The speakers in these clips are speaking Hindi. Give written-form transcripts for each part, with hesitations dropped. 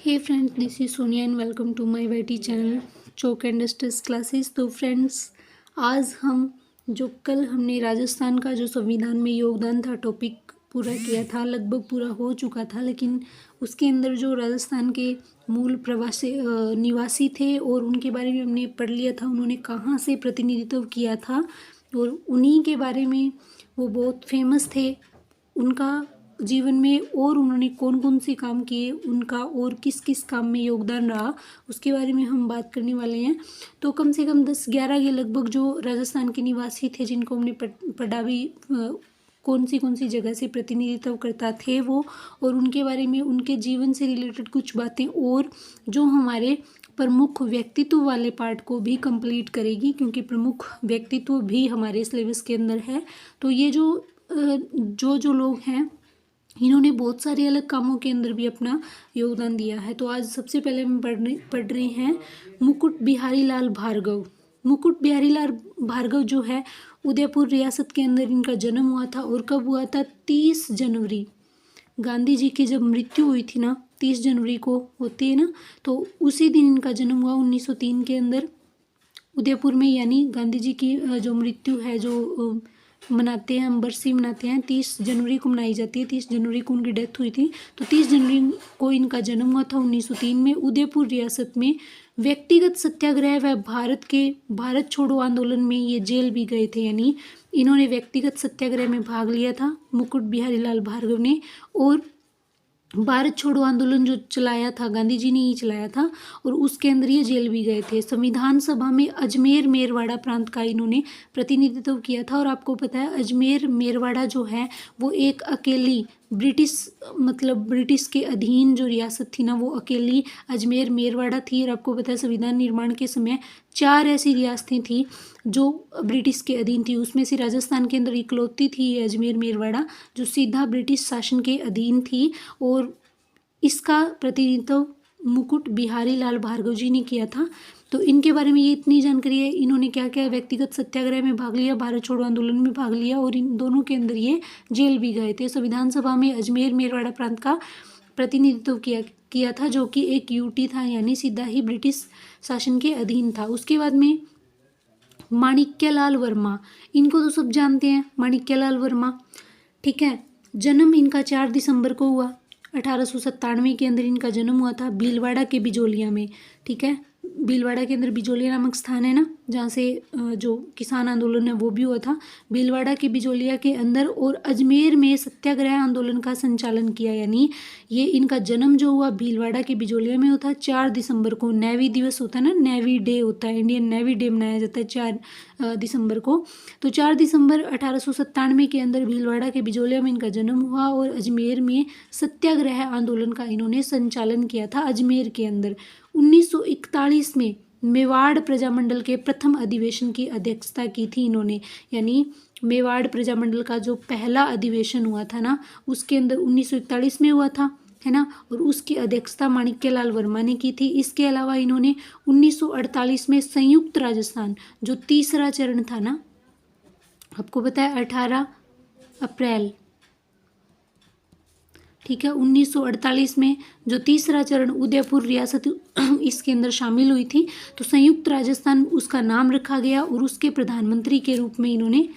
Hey friends, this is Sonia and welcome to my YT channel chalk and stress classes. तो फ्रेंड्स, आज हम जो कल हमने राजस्थान का जो संविधान में योगदान था टॉपिक पूरा किया था, लगभग पूरा हो चुका था, लेकिन उसके अंदर जो राजस्थान के मूल प्रवासी निवासी थे और उनके बारे में हमने पढ़ लिया था, उन्होंने कहाँ से प्रतिनिधित्व किया था और उन्हीं के बारे में वो बहुत फेमस थे। उनका जीवन में और उन्होंने कौन कौन से काम किए, उनका और किस किस काम में योगदान रहा, उसके बारे में हम बात करने वाले हैं। तो कम से कम 10-11 के लगभग जो राजस्थान के निवासी थे जिनको हमने पढ़ा भी, कौन सी जगह से प्रतिनिधित्व करता थे वो, और उनके बारे में उनके जीवन से रिलेटेड कुछ बातें और जो हमारे प्रमुख व्यक्तित्व वाले पार्ट को भी कंप्लीट करेगी, क्योंकि प्रमुख व्यक्तित्व भी हमारे सिलेबस के अंदर है। तो ये जो लोग हैं, इन्होंने बहुत सारे अलग कामों के अंदर भी अपना योगदान दिया है। तो आज सबसे पहले हम पढ़ रहे हैं मुकुट बिहारी लाल भार्गव। मुकुट बिहारी लाल भार्गव जो है, उदयपुर रियासत के अंदर इनका जन्म हुआ था। और कब हुआ था? 30 जनवरी। गांधी जी की जब मृत्यु हुई थी ना, 30 जनवरी को होती है ना, तो उसी दिन इनका जन्म हुआ 1903 के अंदर उदयपुर में। यानी गांधी जी की जो मृत्यु है, जो मनाते हैं, हम बरसी मनाते हैं, 30 जनवरी को मनाई जाती है। 30 जनवरी को उनकी डेथ हुई थी, तो 30 जनवरी को इनका जन्म हुआ था 1903 में। उदयपुर रियासत में व्यक्तिगत सत्याग्रह व भारत छोड़ो आंदोलन में ये जेल भी गए थे। यानी इन्होंने व्यक्तिगत सत्याग्रह में भाग लिया था मुकुट बिहारी लाल भार्गव ने, और भारत छोड़ो आंदोलन जो चलाया था गांधी जी ने ही चलाया था, और उसके अंदर ये जेल भी गए थे। संविधान सभा में अजमेर मेरवाड़ा प्रांत का इन्होंने प्रतिनिधित्व किया था। और आपको पता है, अजमेर मेरवाड़ा जो है वो एक अकेली ब्रिटिश के अधीन जो रियासत थी ना, वो अकेली अजमेर मेरवाड़ा थी। और आपको पता है, संविधान निर्माण के समय 4 ऐसी रियासतें थी जो ब्रिटिश के अधीन थी। उसमें से राजस्थान के अंदर इकलौती थी ये अजमेर मेरवाड़ा, जो सीधा ब्रिटिश शासन के अधीन थी। और इसका प्रतिनिधित्व मुकुट बिहारी लाल भार्गव जी ने किया था। तो इनके बारे में ये इतनी जानकारी है। इन्होंने क्या क्या व्यक्तिगत सत्याग्रह में भाग लिया, भारत छोड़ो आंदोलन में भाग लिया, और इन दोनों के अंदर ये जेल भी गए थे। संविधान सभा में अजमेर मेरवाड़ा प्रांत का प्रतिनिधित्व किया था, जो कि एक यूटी था, यानी सीधा ही ब्रिटिश शासन के अधीन था। उसके बाद में माणिक्यलाल वर्मा, इनको तो सब जानते हैं, माणिक्यलाल वर्मा, ठीक है। जन्म इनका 4 दिसंबर को हुआ 1897 के अंदर इनका जन्म हुआ था, भीलवाड़ा के बिजोलिया में, ठीक है। भीलवाड़ा के अंदर बिजोलिया नामक स्थान है ना, जहाँ से जो किसान आंदोलन है वो भी हुआ था, भीलवाड़ा के बिजोलिया के अंदर। और अजमेर में सत्याग्रह आंदोलन का संचालन किया। यानी ये इनका जन्म जो हुआ भीलवाड़ा के बिजोलिया में होता है 4 दिसंबर को। नेवी दिवस होता है ना, नेवी डे होता है, इंडियन नेवी डे मनाया जाता है 4 दिसंबर को। तो 4 दिसंबर 1897 के अंदर भीलवाड़ा के बिजोलिया में इनका जन्म हुआ, और अजमेर में सत्याग्रह आंदोलन का इन्होंने संचालन किया था अजमेर के अंदर। 1941 में मेवाड़ प्रजामंडल के प्रथम अधिवेशन की अध्यक्षता की थी इन्होंने। यानी मेवाड़ प्रजामंडल का जो पहला अधिवेशन हुआ था ना, उसके अंदर 1941 में हुआ था, है ना, और उसकी अध्यक्षता माणिक्यलाल वर्मा ने की थी। इसके अलावा इन्होंने 1948 में संयुक्त राजस्थान, जो तीसरा चरण था ना, आपको पता है 18 अप्रैल, ठीक है, 1948 में जो तीसरा चरण उदयपुर रियासत इसके अंदर शामिल हुई थी। तो संयुक्त राजस्थान उसका नाम रखा गया, और उसके प्रधानमंत्री के रूप में इन्होंने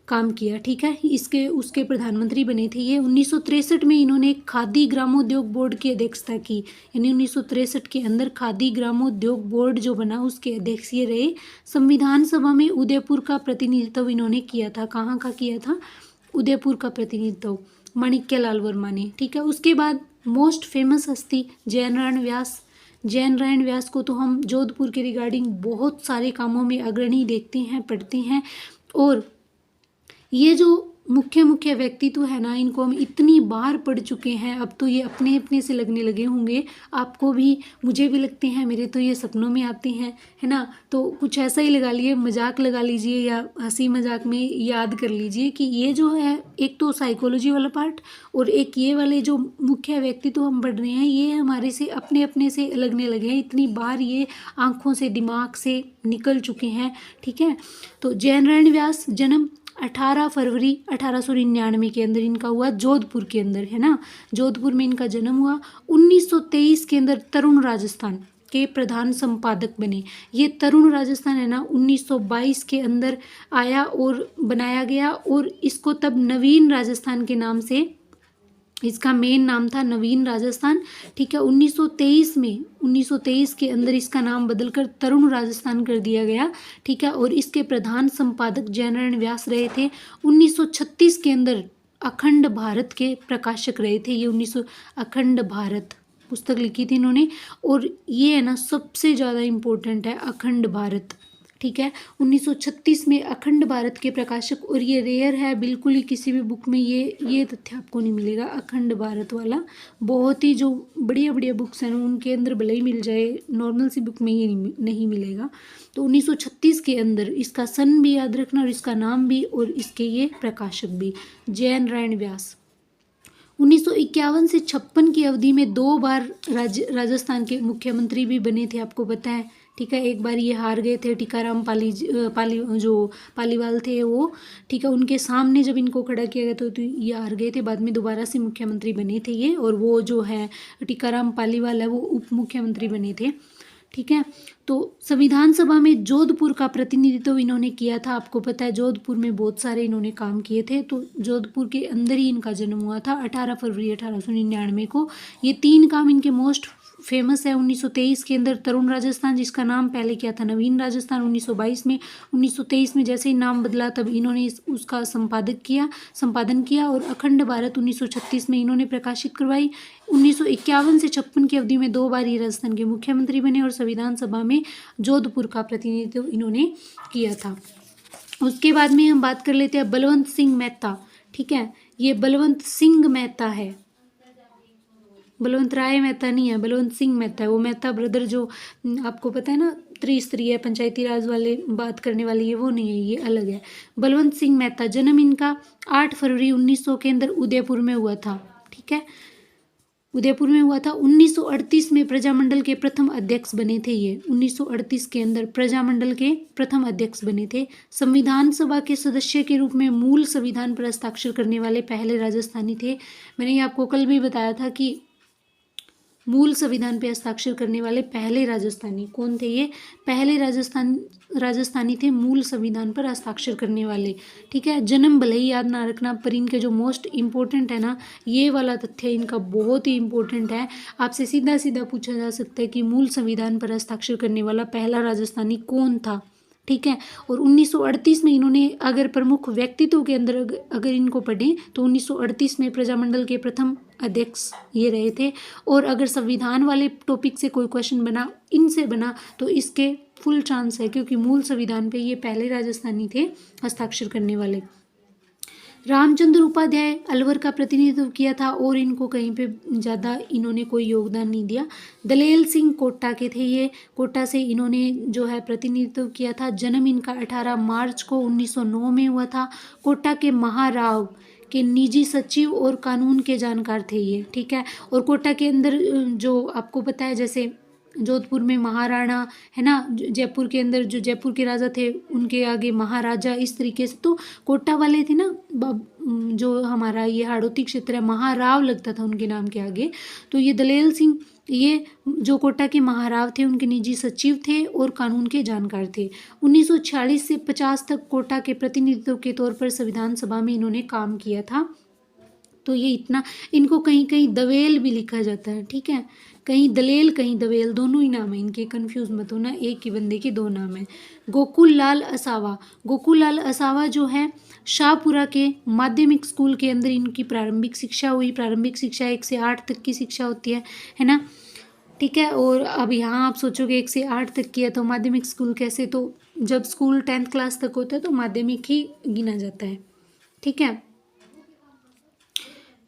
काम किया, ठीक है। उसके प्रधानमंत्री बने थे ये। 1963 में इन्होंने खादी ग्रामोद्योग बोर्ड की अध्यक्षता की। यानी 1963 के अंदर खादी ग्रामोद्योग बोर्ड जो बना, उसके अध्यक्ष ये रहे। संविधान सभा में उदयपुर का प्रतिनिधित्व इन्होंने किया था। कहाँ का किया था? उदयपुर का प्रतिनिधित्व माणिक्यलाल वर्मा ने, ठीक है। उसके बाद मोस्ट फेमस हस्ती जयनारायण व्यास। जयनारायण व्यास को तो हम जोधपुर के रिगार्डिंग बहुत सारे कामों में अग्रणी देखते हैं, पढ़ते हैं। और ये जो मुख्य व्यक्तित्व है ना, इनको हम इतनी बार पढ़ चुके हैं, अब तो ये अपने अपने से लगने लगे होंगे आपको भी, मुझे भी लगते हैं, मेरे तो ये सपनों में आते हैं, है ना। तो कुछ ऐसा ही लगा लिए, मजाक लगा लीजिए या हंसी मजाक में याद कर लीजिए कि ये जो है, एक तो साइकोलॉजी वाला पार्ट और एक ये वाले जो मुख्य व्यक्तित्व हम पढ़ रहे हैं, ये हमारे से अपने अपने से लगने लगे हैं, इतनी बार ये आँखों से दिमाग से निकल चुके हैं, ठीक है। तो जयनारायण व्यास जन्म 18 फरवरी 1899 के अंदर इनका हुआ, जोधपुर के अंदर, है ना, जोधपुर में इनका जन्म हुआ। 1923 के अंदर तरुण राजस्थान के प्रधान संपादक बने। ये तरुण राजस्थान है ना 1922 के अंदर आया और बनाया गया, और इसको तब नवीन राजस्थान के नाम से, इसका मेन नाम था नवीन राजस्थान, ठीक है। 1923 के अंदर इसका नाम बदलकर तरुण राजस्थान कर दिया गया, ठीक है। और इसके प्रधान संपादक जयनारायण व्यास रहे थे। 1936 के अंदर अखंड भारत के प्रकाशक रहे थे। ये 1900 अखंड भारत पुस्तक लिखी थी इन्होंने, और ये है ना सबसे ज़्यादा इम्पोर्टेंट है अखंड भारत, ठीक है। 1936 में अखंड भारत के प्रकाशक, और ये रेयर है, बिल्कुल ही किसी भी बुक में ये तथ्य आपको नहीं मिलेगा अखंड भारत वाला। बहुत ही जो बढ़िया बढ़िया बुक्स हैं उनके अंदर भले ही मिल जाए, नॉर्मल सी बुक में ये नहीं मिलेगा। तो 1936 के अंदर इसका सन भी याद रखना, और इसका नाम भी, और इसके ये प्रकाशक भी, जयनारायण व्यास। 1951 से 56 की अवधि में 2 बार राजस्थान के मुख्यमंत्री भी बने थे, आपको पता है, ठीक है। एक बार ये हार गए थे, टीकाराम पालीवाल थे वो, ठीक है। उनके सामने जब इनको खड़ा किया गया तो ये हार गए थे। बाद में दोबारा से मुख्यमंत्री बने थे ये, और वो जो है टीकाराम पालीवाल है वो उप मुख्यमंत्री बने थे, ठीक है। तो संविधान सभा में जोधपुर का प्रतिनिधित्व इन्होंने किया था। आपको पता है जोधपुर में बहुत सारे इन्होंने काम किए थे, तो जोधपुर के अंदर ही इनका जन्म हुआ था 18 फरवरी 1899 को। ये 3 काम इनके मोस्ट फेमस है। 1923 के अंदर तरुण राजस्थान, जिसका नाम पहले क्या था नवीन राजस्थान, 1922 में, 1923 में जैसे ही नाम बदला तब इन्होंने उसका संपादन किया, और अखंड भारत 1936 में इन्होंने प्रकाशित करवाई। 1951 से 56 की अवधि में 2 बार ये राजस्थान के मुख्यमंत्री बने, और संविधान सभा में जोधपुर का प्रतिनिधित्व इन्होंने किया था। उसके बाद में हम बात कर लेते हैं बलवंत सिंह मेहता, ठीक है। ये बलवंत सिंह मेहता है, बलवंत राय मेहता नहीं है, बलवंत सिंह मेहता है। वो मेहता ब्रदर जो आपको पता है ना त्रिस्तरीय पंचायती राज वाले बात करने वाली, ये वो नहीं है, ये अलग है। बलवंत सिंह मेहता, जन्म इनका 8 फरवरी 1900 के अंदर उदयपुर में हुआ था, ठीक है, उदयपुर में हुआ था। 1938 में प्रजामंडल के प्रथम अध्यक्ष बने थे ये, 1938 के अंदर प्रजामंडल के प्रथम अध्यक्ष बने थे। संविधान सभा के सदस्य के रूप में मूल संविधान पर हस्ताक्षर करने वाले पहले राजस्थानी थे। मैंने ये आपको कल भी बताया था कि मूल संविधान पे हस्ताक्षर करने वाले पहले राजस्थानी कौन थे, ये पहले राजस्थानी थे मूल संविधान पर हस्ताक्षर करने वाले, ठीक है। जन्म भले ही याद ना रखना, पर इनके जो मोस्ट इम्पोर्टेंट है ना, ये वाला तथ्य इनका बहुत ही इम्पोर्टेंट है। आपसे सीधा सीधा पूछा जा सकता है कि मूल संविधान पर हस्ताक्षर करने वाला पहला राजस्थानी कौन था, ठीक है। और 1938 में इन्होंने, अगर प्रमुख व्यक्तित्व के अंदर अगर इनको पढ़ें तो 1938 में प्रजामंडल के प्रथम अध्यक्ष ये रहे थे। और अगर संविधान वाले टॉपिक से कोई क्वेश्चन बना, इनसे बना, तो इसके फुल चांस है, क्योंकि मूल संविधान पे ये पहले राजस्थानी थे हस्ताक्षर करने वाले। रामचंद्र उपाध्याय अलवर का प्रतिनिधित्व किया था, और इनको कहीं पे ज़्यादा इन्होंने कोई योगदान नहीं दिया। दलेल सिंह कोटा के थे ये, कोटा से इन्होंने जो है प्रतिनिधित्व किया था। जन्म इनका 18 मार्च को 1909 में हुआ था। कोटा के महाराव के निजी सचिव और कानून के जानकार थे ये, ठीक है। और कोटा के अंदर जो आपको पता है, जैसे जोधपुर में महाराणा है ना, जयपुर के अंदर जो जयपुर के राजा थे उनके आगे महाराजा, इस तरीके से। तो कोटा वाले थे ना, जो हमारा ये हाड़ौती क्षेत्र है, महाराव लगता था उनके नाम के आगे। तो ये दलेल सिंह, ये जो कोटा के महाराव थे उनके निजी सचिव थे और कानून के जानकार थे। 1946 से 50 तक कोटा के प्रतिनिधित्व के तौर पर संविधान सभा में इन्होंने काम किया था। तो ये इतना, इनको कहीं कहीं दवेल भी लिखा जाता है, ठीक है, कहीं दलेल कहीं दवेल, दोनों ही नाम है इनके, कंफ्यूज मत होना, एक ही बंदे के 2 नाम है। गोकुल लाल असावा, गोकुल लाल असावा जो है शाहपुरा के माध्यमिक स्कूल के अंदर इनकी प्रारंभिक शिक्षा हुई। प्रारंभिक शिक्षा 1 से 8 तक की शिक्षा होती है ना, ठीक है। और अब यहाँ आप सोचोगे 1 से 8 तक की है तो माध्यमिक स्कूल कैसे, तो जब स्कूल 10th क्लास तक होता है तो माध्यमिक ही गिना जाता है, ठीक है।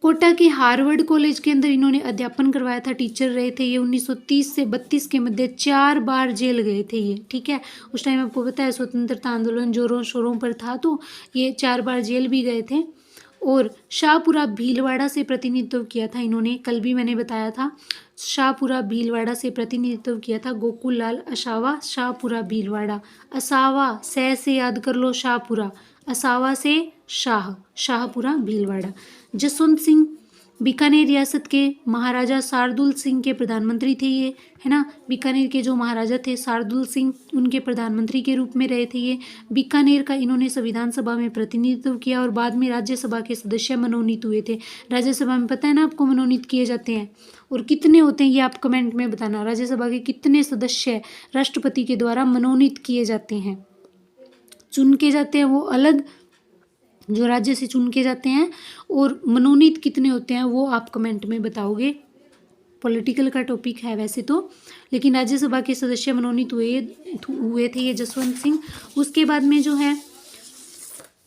कोटा के हार्वर्ड कॉलेज के अंदर इन्होंने अध्यापन करवाया था, टीचर रहे थे ये। 1930 से 32 के मध्य 4 बार जेल गए थे ये, ठीक है। उस टाइम आपको पता है स्वतंत्रता आंदोलन जोरों शोरों पर था, तो ये 4 बार जेल भी गए थे। और शाहपुरा भीलवाड़ा से प्रतिनिधित्व किया था इन्होंने, कल भी मैंने बताया था, शाहपुरा भीलवाड़ा से प्रतिनिधित्व किया था गोकुल लाल असावा। शाहपुरा भीलवाड़ा, असावा सह से याद कर लो, शाहपुरा असावा से शाह, शाहपुरा भीलवाड़ा। जसवंत सिंह बीकानेर रियासत के महाराजा शार्दुल सिंह के प्रधानमंत्री थे ये, है ना। बीकानेर के जो महाराजा थे शार्दुल सिंह, उनके प्रधानमंत्री के रूप में रहे थे ये। बीकानेर का इन्होंने संविधान सभा में प्रतिनिधित्व किया और बाद में राज्यसभा के सदस्य मनोनीत हुए थे। राज्यसभा में पता है ना आपको मनोनीत किए जाते हैं, और कितने होते हैं ये आप कमेंट में बताना। राज्यसभा के कितने सदस्य राष्ट्रपति के द्वारा मनोनीत किए जाते हैं, चुन के जाते हैं वो अलग, जो राज्य से चुन के जाते हैं, और मनोनीत कितने होते हैं वो आप कमेंट में बताओगे। पॉलिटिकल का टॉपिक है वैसे तो, लेकिन राज्यसभा के सदस्य मनोनीत हुए थे ये जसवंत सिंह। उसके बाद में जो है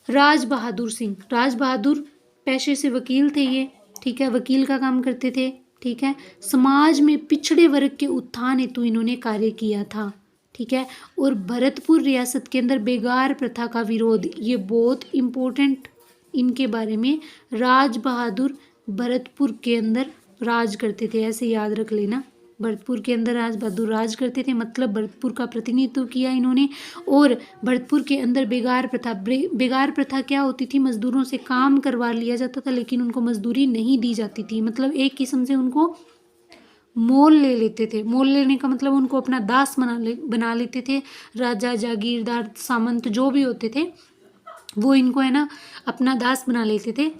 राज बहादुर सिंह। राज बहादुर पेशे से वकील थे ये, ठीक है, वकील का काम करते थे, ठीक है। समाज में पिछड़े वर्ग के उत्थान हेतु इन्होंने कार्य किया था, ठीक है। और भरतपुर रियासत के अंदर बेगार प्रथा का विरोध, ये बहुत इम्पोर्टेंट इनके बारे में। राज बहादुर भरतपुर के अंदर राज करते थे, ऐसे याद रख लेना। भरतपुर के अंदर राज बहादुर राज करते थे, मतलब भरतपुर का प्रतिनिधित्व किया इन्होंने। और भरतपुर के अंदर बेगार प्रथा, बेगार प्रथा क्या होती थी, मजदूरों से काम करवा लिया जाता था लेकिन उनको मजदूरी नहीं दी जाती थी, मतलब एक किस्म से उनको मोल ले लेते थे। मोल लेने का मतलब उनको अपना दास बना लेते थे। राजा, जागीरदार, सामंत जो भी होते थे वो इनको है ना अपना दास बना लेते थे,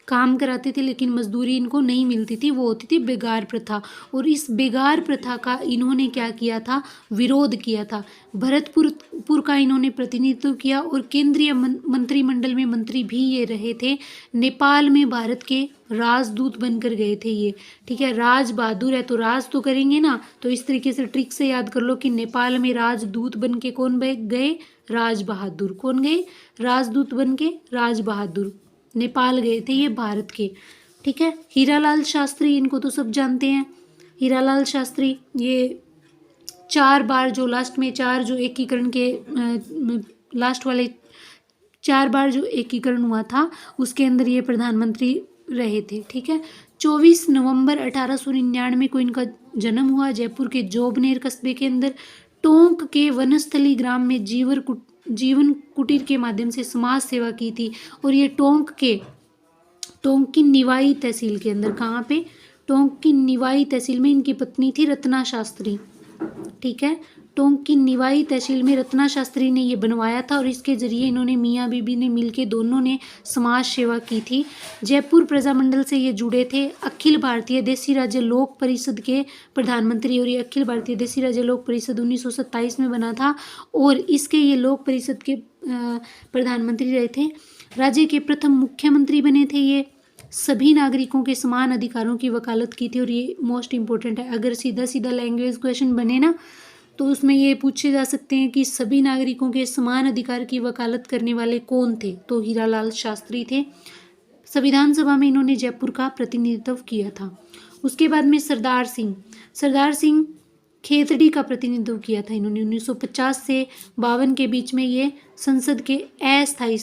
काम कराते थे लेकिन मजदूरी इनको नहीं मिलती थी, वो होती थी बेगार प्रथा। और इस बेगार प्रथा का इन्होंने क्या किया था, विरोध किया था। भरतपुर का इन्होंने प्रतिनिधित्व किया और केंद्रीय मंत्रिमंडल में मंत्री भी ये रहे थे। नेपाल में भारत के राजदूत बनकर गए थे ये, ठीक है। राज बहादुर है तो राज तो करेंगे ना, तो इस तरीके से ट्रिक से याद कर लो कि नेपाल में राजदूत बन के कौन गए, राज बहादुर। कौन गए, राजदूत बन के राज बहादुर नेपाल गए थे ये भारत के, ठीक है। हीरालाल शास्त्री, इनको तो सब जानते हैं। हीरालाल शास्त्री ये 4 बार जो लास्ट में 4 जो एकीकरण के लास्ट वाले 4 बार जो एकीकरण हुआ था उसके अंदर ये प्रधानमंत्री रहे थे, ठीक है। 24 नवंबर 1899 को इनका जन्म हुआ जयपुर के जोबनेर कस्बे के अंदर। टोंक के वनस्थली ग्राम में जीवन कुटीर के माध्यम से समाज सेवा की थी। और ये टोंक की निवाई तहसील के अंदर, कहाँ पे, टोंक की निवाई तहसील में इनकी पत्नी थी रत्ना शास्त्री, ठीक है। टोंक की निवाई तहसील में रत्ना शास्त्री ने ये बनवाया था और इसके जरिए इन्होंने मियाँ बीबी ने मिलके दोनों ने समाज सेवा की थी। जयपुर प्रजामंडल से ये जुड़े थे। अखिल भारतीय देसी राज्य लोक परिषद के प्रधानमंत्री, और ये अखिल भारतीय देसी राज्य लोक परिषद 1927 में बना था और इसके ये लोक परिषद के प्रधानमंत्री रहे थे। राज्य के प्रथम मुख्यमंत्री बने थे ये। सभी नागरिकों के समान अधिकारों की वकालत की थी। और ये मोस्ट इम्पोर्टेंट है, अगर सीधा सीधा लैंग्वेज क्वेश्चन बने ना तो उसमें ये पूछे जा सकते हैं कि सभी नागरिकों के समान अधिकार की वकालत करने वाले कौन थे, तो हीरालाल शास्त्री थे। संविधान सभा में इन्होंने जयपुर का प्रतिनिधित्व किया था। उसके बाद में सरदार सिंह खेतड़ी का प्रतिनिधित्व किया था इन्होंने। 1950 से 52 के बीच में ये संसद के अस्थायी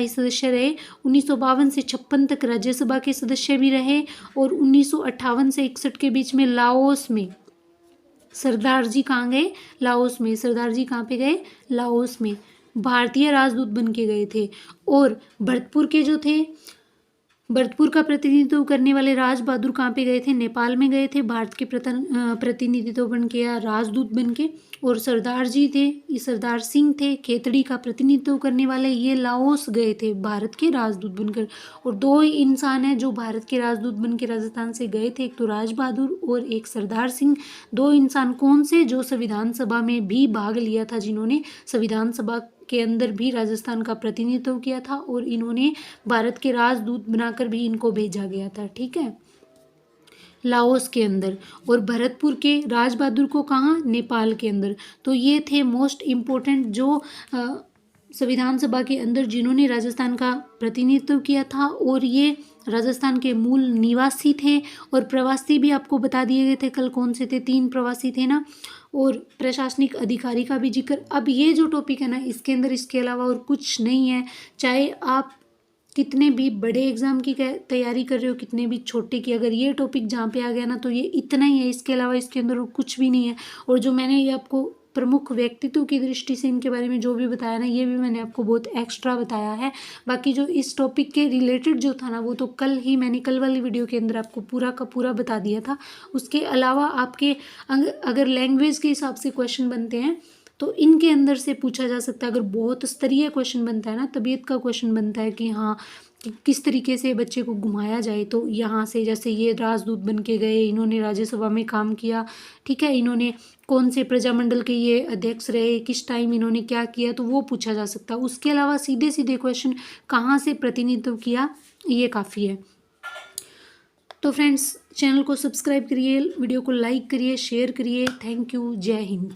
सदस्य रहे। 1952 से 56 तक राज्यसभा के सदस्य भी रहे और 1958 से 61 के बीच में लाओस में सरदार जी कहाँ गए, लाओस में। सरदार जी कहाँ पे गए, लाओस में भारतीय राजदूत बन के गए थे। और भरतपुर का प्रतिनिधित्व करने वाले राज बहादुर कहाँ पे गए थे, नेपाल में गए थे भारत के प्रतिनिधित्व बन के या राजदूत बन के। और सरदार जी थे, ये सरदार सिंह थे, खेतड़ी का प्रतिनिधित्व करने वाले, ये लाओस गए थे भारत के राजदूत बनकर। और 2 ही इंसान हैं जो भारत के राजदूत बन के राजस्थान से गए थे, एक तो राज बहादुर और एक सरदार सिंह। 2 इंसान कौन से, जो संविधान सभा में भी भाग लिया था, जिन्होंने संविधान सभा के अंदर भी राजस्थान का प्रतिनिधित्व किया था और इन्होंने भारत के राजदूत बनाकर भी इनको भेजा गया था, ठीक है, लाओस के अंदर। और भरतपुर के राज बहादुर को कहाँ, नेपाल के अंदर। तो ये थे मोस्ट इम्पोर्टेंट जो संविधान सभा के अंदर जिन्होंने राजस्थान का प्रतिनिधित्व किया था। और ये राजस्थान के मूल निवासी थे। और प्रवासी भी आपको बता दिए गए थे कल, कौन से थे, 3 प्रवासी थे ना। और प्रशासनिक अधिकारी का भी जिक्र। अब ये जो टॉपिक है ना, इसके अंदर इसके अलावा और कुछ नहीं है। चाहे आप कितने भी बड़े एग्जाम की तैयारी कर रहे हो, कितने भी छोटे की, अगर ये टॉपिक जहाँ पे आ गया ना तो ये इतना ही है, इसके अलावा इसके अंदर और कुछ भी नहीं है। और जो मैंने ये आपको प्रमुख व्यक्तित्व की दृष्टि से इनके बारे में जो भी बताया ना, ये भी मैंने आपको बहुत एक्स्ट्रा बताया है। बाकी जो इस टॉपिक के रिलेटेड जो था ना, वो तो मैंने कल वाली वीडियो के अंदर आपको पूरा का पूरा बता दिया था। उसके अलावा आपके अगर लैंग्वेज के हिसाब से क्वेश्चन बनते हैं तो इनके अंदर से पूछा जा सकता है। अगर बहुत स्तरीय क्वेश्चन बनता है ना, तबीयत का क्वेश्चन बनता है कि हाँ कि किस तरीके से बच्चे को घुमाया जाए, तो यहाँ से जैसे ये राजदूत बन के गए, इन्होंने राज्यसभा में काम किया, ठीक है, इन्होंने कौन से प्रजामंडल के ये अध्यक्ष रहे, किस टाइम इन्होंने क्या किया, तो वो पूछा जा सकता है। उसके अलावा सीधे सीधे क्वेश्चन कहाँ से प्रतिनिधित्व किया, ये काफ़ी है। तो फ्रेंड्स, चैनल को सब्सक्राइब करिए, वीडियो को लाइक करिए, शेयर करिए। Thank you. जय हिंद।